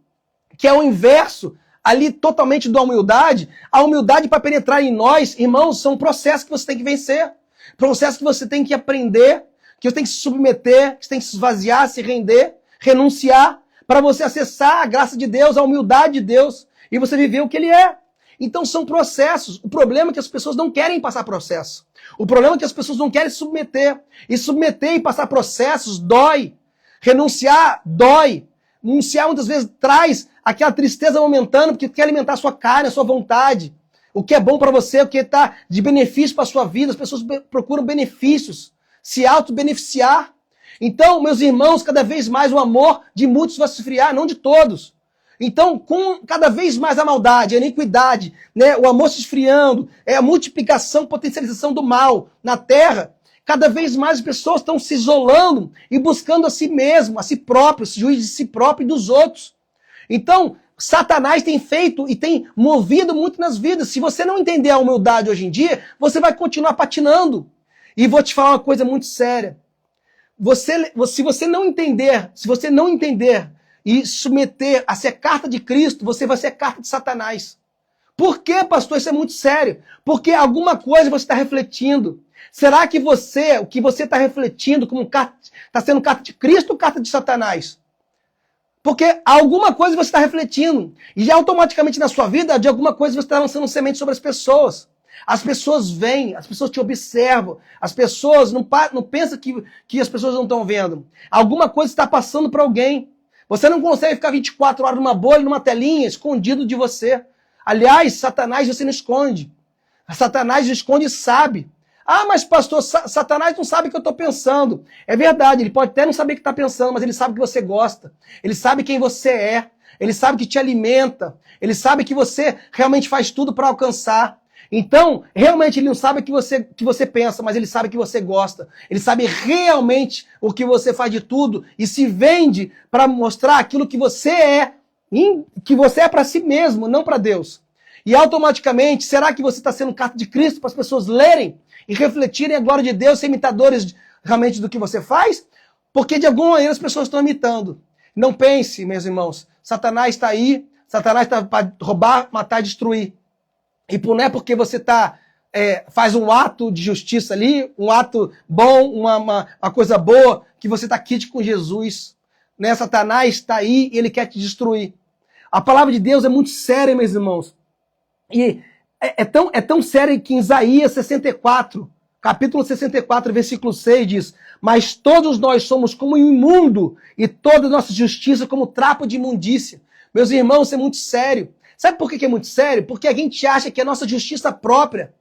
que é o inverso ali totalmente da humildade, a humildade para penetrar em nós, irmãos, são processos que você tem que vencer, processos que você tem que aprender, que você tem que se submeter, que você tem que se esvaziar, se render, renunciar, para você acessar a graça de Deus, a humildade de Deus, e você viver o que Ele é. Então são processos. O problema é que as pessoas não querem passar processo. O problema é que as pessoas não querem se submeter. E submeter e passar processos dói. Renunciar dói. Renunciar muitas vezes traz aquela tristeza momentânea, porque quer alimentar a sua carne, a sua vontade. O que é bom para você, o que está de benefício para a sua vida. As pessoas procuram benefícios, se auto-beneficiar. Então, meus irmãos, cada vez mais o amor de muitos vai se esfriar, não de todos. Então, com cada vez mais a maldade, a iniquidade, né, o amor se esfriando, a multiplicação, potencialização do mal na terra, cada vez mais as pessoas estão se isolando e buscando a si mesmo, a si próprio, esse juízo de si próprio e dos outros. Então, Satanás tem feito e tem movido muito nas vidas. Se você não entender a humildade hoje em dia, você vai continuar patinando. E vou te falar uma coisa muito séria. Se você não entender e submeter a ser carta de Cristo, você vai ser carta de Satanás. Por quê, pastor? Isso é muito sério. Porque alguma coisa você está refletindo. Será que o que você está refletindo como carta, está sendo carta de Cristo ou carta de Satanás? Porque alguma coisa você está refletindo. E já automaticamente na sua vida, de alguma coisa você está lançando semente sobre as pessoas. As pessoas vêm, as pessoas te observam, as pessoas não pensam que as pessoas não estão vendo. Alguma coisa está passando para alguém. Você não consegue ficar 24 horas numa bolha, numa telinha, escondido de você. Aliás, Satanás você não esconde. Satanás esconde e sabe. Ah, mas pastor, Satanás não sabe o que eu estou pensando. É verdade, ele pode até não saber o que está pensando, mas ele sabe que você gosta. Ele sabe quem você é. Ele sabe que te alimenta. Ele sabe que você realmente faz tudo para alcançar. Então, realmente, ele não sabe o que você pensa, mas ele sabe que você gosta. Ele sabe realmente o que você faz de tudo e se vende para mostrar aquilo que você é para si mesmo, não para Deus. E automaticamente, será que você está sendo carta de Cristo para as pessoas lerem e refletirem a glória de Deus, ser imitadores realmente do que você faz? Porque de alguma maneira as pessoas estão imitando. Não pense, meus irmãos, Satanás está aí, Satanás está para roubar, matar e destruir. E não é porque você faz um ato de justiça ali, um ato bom, uma coisa boa, que você está quite com Jesus. Né? Satanás está aí e ele quer te destruir. A palavra de Deus é muito séria, meus irmãos. E é tão séria que em Isaías 64, capítulo 64, versículo 6 diz: mas todos nós somos como imundo, e toda nossa justiça como trapo de imundícia. Meus irmãos, isso é muito sério. Sabe por que é muito sério? Porque a gente acha que a nossa justiça própria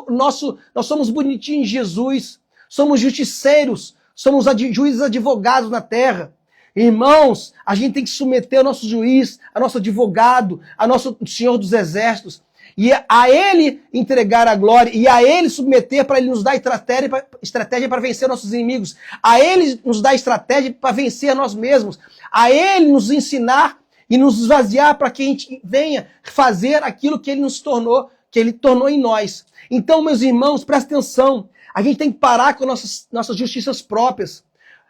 nós somos bonitinhos em Jesus, somos justiceiros, somos juízes advogados na terra. Irmãos, a gente tem que submeter ao nosso juiz, ao nosso advogado, ao nosso Senhor dos Exércitos, e a Ele entregar a glória, e a Ele submeter para Ele nos dar estratégia para vencer nossos inimigos, a Ele nos dar estratégia para vencer nós mesmos, a Ele nos ensinar e nos esvaziar para que a gente venha fazer aquilo que Ele nos tornou, que Ele tornou em nós. Então, meus irmãos, presta atenção, a gente tem que parar com nossas justiças próprias.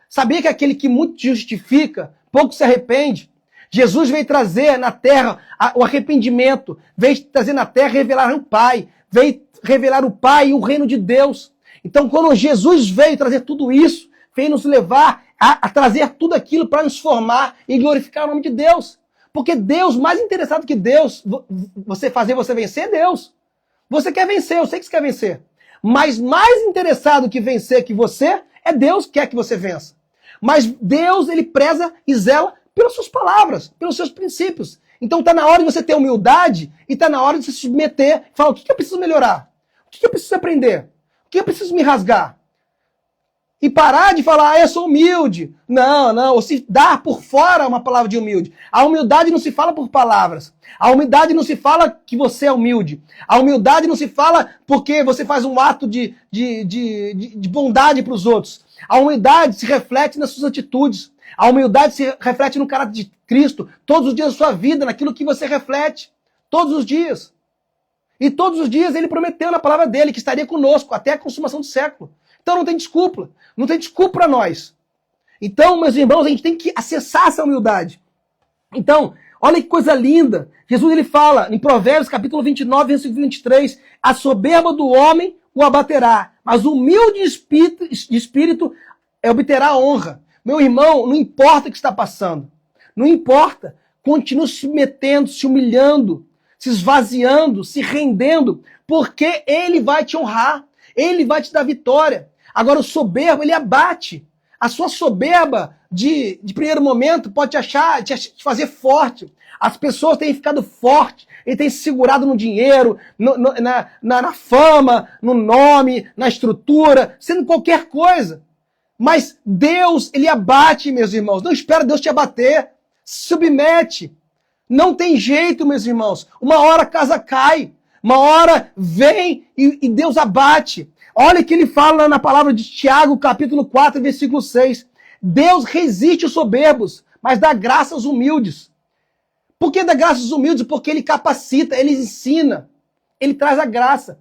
Sabia que aquele que muito justifica, pouco se arrepende? Jesus veio trazer na terra o arrependimento, veio trazer na terra revelar o Pai, veio revelar o Pai e o reino de Deus. Então, quando Jesus veio trazer tudo isso, veio nos levar a trazer tudo aquilo para nos formar e glorificar o nome de Deus. Porque Deus, mais interessado que Deus, você vencer é Deus. Você quer vencer, eu sei que você quer vencer. Mas mais interessado que vencer que você, é Deus que quer que você vença. Mas Deus, Ele preza e zela pelas suas palavras, pelos seus princípios. Então está na hora de você ter humildade e está na hora de se submeter e falar: o que eu preciso melhorar? O que eu preciso aprender? O que eu preciso me rasgar? E parar de falar: eu sou humilde. Não. Ou se dar por fora uma palavra de humilde. A humildade não se fala por palavras. A humildade não se fala que você é humilde. A humildade não se fala porque você faz um ato de bondade para os outros. A humildade se reflete nas suas atitudes. A humildade se reflete no caráter de Cristo. Todos os dias da sua vida, naquilo que você reflete. Todos os dias. E todos os dias Ele prometeu na palavra dele que estaria conosco até a consumação do século. Então não tem desculpa. Não tem desculpa para nós. Então, meus irmãos, a gente tem que acessar essa humildade. Então, olha que coisa linda. Jesus, ele fala em Provérbios, capítulo 29, versículo 23, a soberba do homem o abaterá, mas o humilde de espírito obterá a honra. Meu irmão, não importa o que está passando. Não importa. Continue se submetendo, se humilhando, se esvaziando, se rendendo, porque Ele vai te honrar. Ele vai te dar vitória. Agora, o soberbo, ele abate. A sua soberba de primeiro momento pode te fazer forte. As pessoas têm ficado fortes, ele tem se segurado no dinheiro, na fama, no nome, na estrutura, sendo qualquer coisa. Mas Deus, ele abate, meus irmãos. Não espera Deus te abater. Se submete. Não tem jeito, meus irmãos. Uma hora a casa cai. Uma hora vem e Deus abate. Olha o que ele fala na palavra de Tiago, capítulo 4, versículo 6. Deus resiste os soberbos, mas dá graça aos humildes. Por que dá graça aos humildes? Porque ele capacita, ele ensina, ele traz a graça.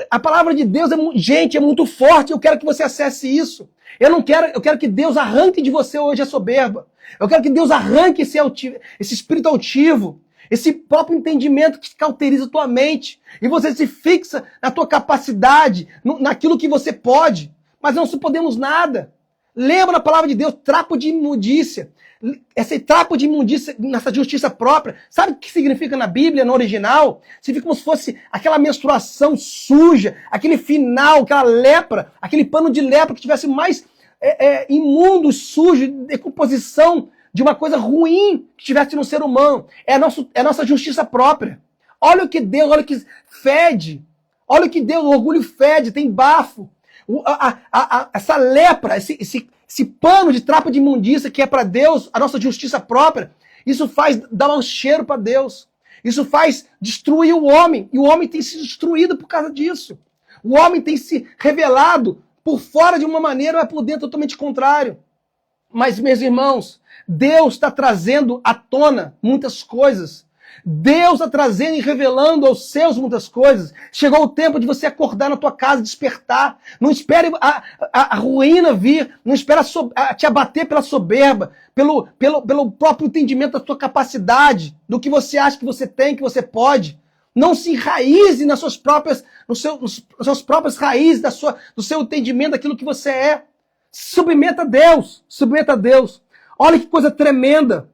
A palavra de Deus é muito forte, eu quero que você acesse isso. Eu quero que Deus arranque de você hoje a soberba. Eu quero que Deus arranque esse espírito altivo, esse próprio entendimento que cauteriza a tua mente. E você se fixa na tua capacidade, naquilo que você pode. Mas não podemos nada. Lembra na palavra de Deus, trapo de imundícia. Esse trapo de imundícia nessa justiça própria, sabe o que significa na Bíblia, no original? Significa como se fosse aquela menstruação suja, aquele final, aquela lepra, aquele pano de lepra que tivesse mais imundo, sujo, decomposição de uma coisa ruim que tivesse no ser humano. É a nossa justiça própria. Olha o que Deus, olha o que fede. Olha o que Deus, o orgulho fede, tem bafo. Essa lepra, esse pano de trapo de imundícia que é para Deus, a nossa justiça própria, isso faz dar um cheiro para Deus. Isso faz destruir o homem. E o homem tem se destruído por causa disso. O homem tem se revelado por fora de uma maneira, mas por dentro totalmente contrário. Mas, meus irmãos, Deus está trazendo à tona muitas coisas. Deus está trazendo e revelando aos seus muitas coisas. Chegou o tempo de você acordar na tua casa, despertar. Não espere a ruína vir. Não espere te abater pela soberba, pelo próprio entendimento da tua capacidade, do que você acha que você tem, que você pode. Não se enraize nas suas próprias raízes, do seu entendimento daquilo que você é. Submeta a Deus. Submeta a Deus. Olha que coisa tremenda.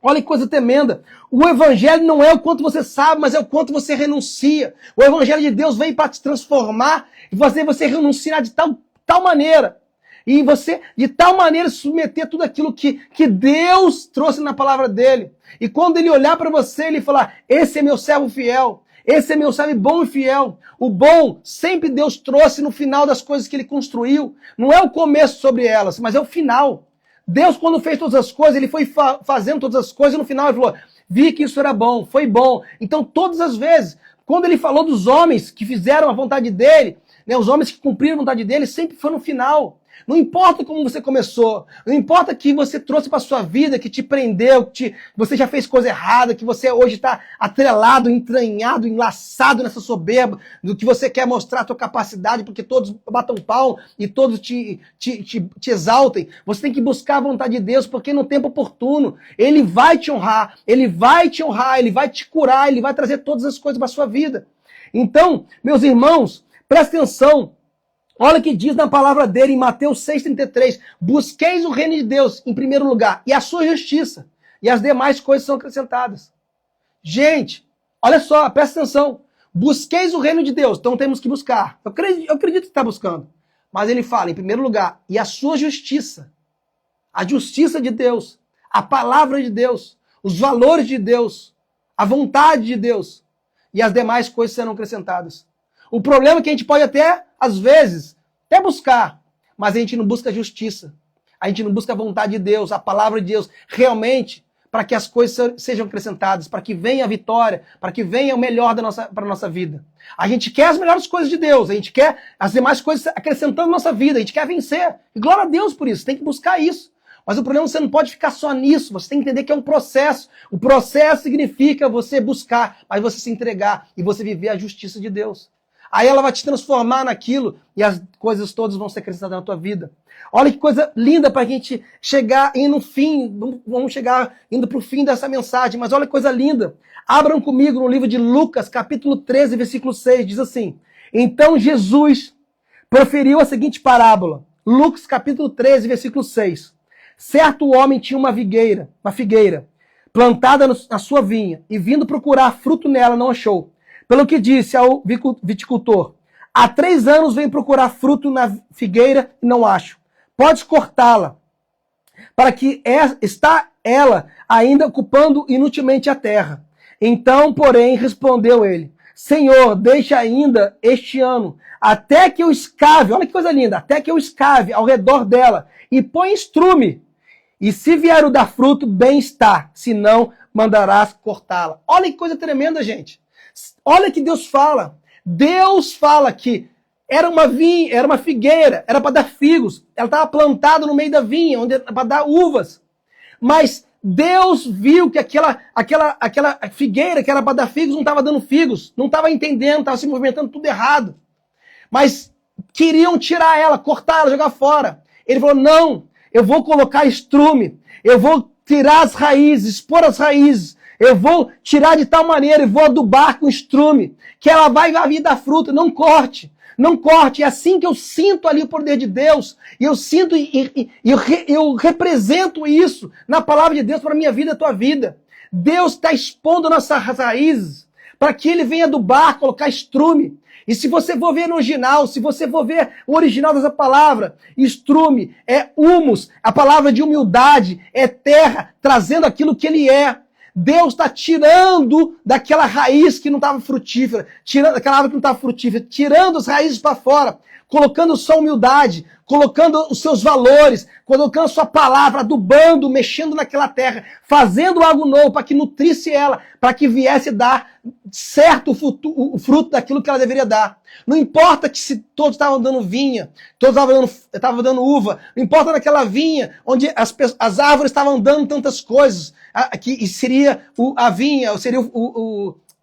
Olha que coisa tremenda. O evangelho não é o quanto você sabe, mas é o quanto você renuncia. O evangelho de Deus vem para te transformar e fazer você renunciar de tal maneira. E você, de tal maneira, submeter tudo aquilo que Deus trouxe na palavra dele. E quando ele olhar para você, ele falar, esse é meu servo fiel. Esse é meu servo bom e fiel. O bom sempre Deus trouxe no final das coisas que ele construiu. Não é o começo sobre elas, mas é o final. Deus, quando fez todas as coisas, ele foi fazendo todas as coisas e no final ele falou, vi que isso era bom, foi bom. Então, todas as vezes, quando ele falou dos homens que fizeram a vontade dele, né, os homens que cumpriram a vontade dele, sempre foi no final. Não importa como você começou, não importa que você trouxe para sua vida, que te prendeu, que você já fez coisa errada, que você hoje está atrelado, entranhado, enlaçado nessa soberba, do que você quer mostrar a tua capacidade, porque todos batam pau e todos te exaltem. Você tem que buscar a vontade de Deus, porque no tempo oportuno, Ele vai te honrar, Ele vai te honrar, Ele vai te curar, Ele vai trazer todas as coisas para a sua vida. Então, meus irmãos, presta atenção. Olha o que diz na palavra dele em Mateus 6,33. Busqueis o reino de Deus em primeiro lugar e a sua justiça. E as demais coisas são acrescentadas. Gente, olha só, presta atenção. Busqueis o reino de Deus. Então temos que buscar. Eu acredito que está buscando. Mas ele fala em primeiro lugar e a sua justiça. A justiça de Deus. A palavra de Deus. Os valores de Deus. A vontade de Deus. E as demais coisas serão acrescentadas. O problema é que a gente pode até, às vezes, até buscar, mas a gente não busca a justiça. A gente não busca a vontade de Deus, a palavra de Deus, realmente, para que as coisas sejam acrescentadas, para que venha a vitória, para que venha o melhor para a nossa vida. A gente quer as melhores coisas de Deus, a gente quer as demais coisas acrescentando na nossa vida, a gente quer vencer. E glória a Deus por isso, tem que buscar isso. Mas o problema é que você não pode ficar só nisso, você tem que entender que é um processo. O processo significa você buscar, mas você se entregar e você viver a justiça de Deus. Aí ela vai te transformar naquilo e as coisas todas vão ser acrescentadas na tua vida. Olha que coisa linda para a gente chegar indo no fim, vamos chegar indo para o fim dessa mensagem, mas olha que coisa linda. Abram comigo no livro de Lucas, capítulo 13, versículo 6, diz assim, então Jesus proferiu a seguinte parábola, Lucas capítulo 13, versículo 6. Certo homem tinha uma figueira, plantada na sua vinha, e vindo procurar fruto nela, não achou. Pelo que disse ao viticultor, há 3 anos venho procurar fruto na figueira e não acho. Podes cortá-la, para que está ela ainda ocupando inutilmente a terra. Então, porém, respondeu ele, Senhor, deixa ainda este ano, até que eu escave, olha que coisa linda, até que eu escave ao redor dela e põe estrume. E se vier o dar fruto, bem está, se não, mandarás cortá-la. Olha que coisa tremenda, gente. Olha que Deus fala. Deus fala que era uma vinha, era uma figueira, era para dar figos. Ela estava plantada no meio da vinha, onde era para dar uvas. Mas Deus viu que aquela figueira que era para dar figos não estava dando figos, não estava entendendo, estava se movimentando tudo errado. Mas queriam tirar ela, cortar ela, jogar fora. Ele falou, não, eu vou colocar estrume, eu vou tirar as raízes, expor as raízes. Eu vou tirar de tal maneira e vou adubar com estrume, que ela vai vir dar fruto, não corte. Não corte, é assim que eu sinto ali o poder de Deus, e eu sinto e eu represento isso na palavra de Deus para a minha vida e a tua vida. Deus está expondo nossas raízes, para que Ele venha adubar, colocar estrume. E se você for ver no original, se você for ver o original dessa palavra, estrume é humus, a palavra de humildade, é terra, trazendo aquilo que Ele é. Deus está tirando daquela raiz que não estava frutífera, tirando daquela árvore que não estava frutífera, tirando as raízes para fora, colocando sua humildade, colocando os seus valores, colocando a sua palavra, adubando, mexendo naquela terra, fazendo algo novo para que nutrisse ela, para que viesse dar certo o fruto daquilo que ela deveria dar. Não importa que se todos estavam dando vinha, todos estavam dando uva, não importa naquela vinha onde as árvores estavam dando tantas coisas, que seria a vinha, seria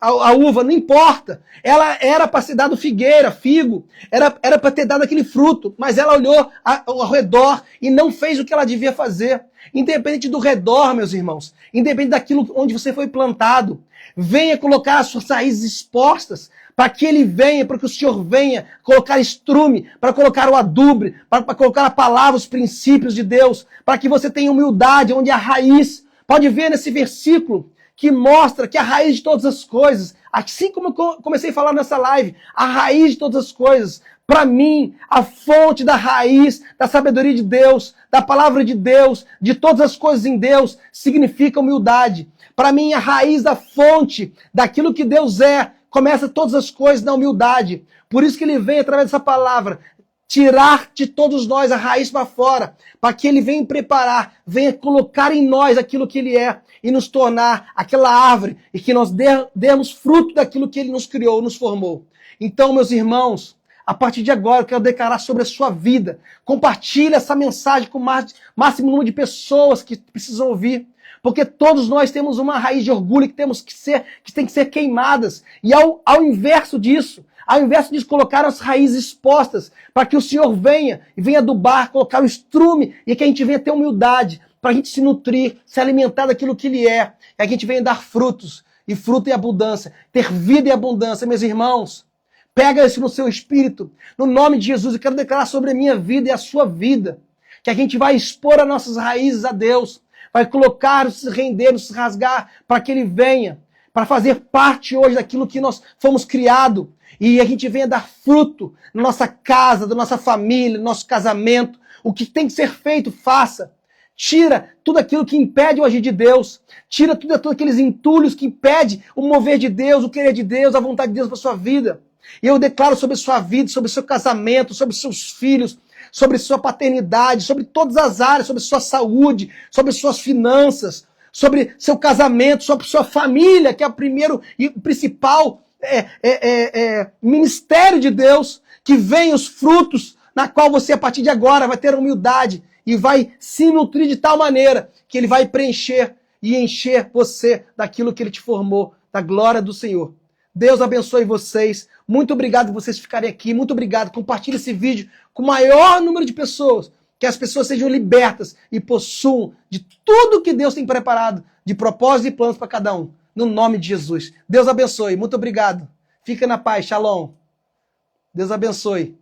a uva, não importa. Ela era para ser dado figueira, figo, era para ter dado aquele fruto, mas ela olhou ao redor e não fez o que ela devia fazer. Independente do redor, meus irmãos, independente daquilo onde você foi plantado, venha colocar as suas raízes expostas, para que Ele venha, para que o Senhor venha colocar estrume, para colocar o adubre, para colocar a palavra, os princípios de Deus, para que você tenha humildade, onde a raiz, pode ver nesse versículo que mostra que a raiz de todas as coisas, assim como eu comecei a falar nessa live, a raiz de todas as coisas, para mim, a fonte da raiz da sabedoria de Deus, da palavra de Deus, de todas as coisas em Deus, significa humildade. Para mim, a raiz da fonte daquilo que Deus é, começa todas as coisas na humildade. Por isso que ele vem, através dessa palavra, tirar de todos nós a raiz para fora, para que ele venha preparar, venha colocar em nós aquilo que ele é e nos tornar aquela árvore e que nós demos fruto daquilo que ele nos criou, nos formou. Então, meus irmãos, a partir de agora eu quero declarar sobre a sua vida. Compartilhe essa mensagem com o máximo número de pessoas que precisam ouvir. Porque todos nós temos uma raiz de orgulho que tem que ser queimadas. E ao inverso disso, colocar as raízes expostas, para que o Senhor venha adubar, colocar o estrume, e que a gente venha ter humildade, para a gente se nutrir, se alimentar daquilo que Ele é, e que a gente venha dar frutos, e fruto em abundância, ter vida em abundância, meus irmãos. Pega isso no seu espírito, no nome de Jesus, eu quero declarar sobre a minha vida e a sua vida, que a gente vai expor as nossas raízes a Deus, vai colocar, se render, se rasgar, para que Ele venha, para fazer parte hoje daquilo que nós fomos criados, e a gente venha dar fruto na nossa casa, da nossa família, no nosso casamento. O que tem que ser feito, faça. Tira tudo aquilo que impede o agir de Deus. Tira tudo aqueles entulhos que impedem o mover de Deus, o querer de Deus, a vontade de Deus para a sua vida. E eu declaro sobre a sua vida, sobre o seu casamento, sobre os seus filhos, sobre sua paternidade, sobre todas as áreas, sobre sua saúde, sobre suas finanças, sobre seu casamento, sobre sua família, que é o primeiro e principal ministério de Deus, que vem os frutos, na qual você, a partir de agora, vai ter humildade e vai se nutrir de tal maneira que Ele vai preencher e encher você daquilo que Ele te formou, da glória do Senhor. Deus abençoe vocês. Muito obrigado por vocês ficarem aqui. Muito obrigado. Compartilhe esse vídeo com o maior número de pessoas. Que as pessoas sejam libertas e possuam de tudo que Deus tem preparado, de propósitos e planos para cada um. No nome de Jesus. Deus abençoe. Muito obrigado. Fica na paz. Shalom. Deus abençoe.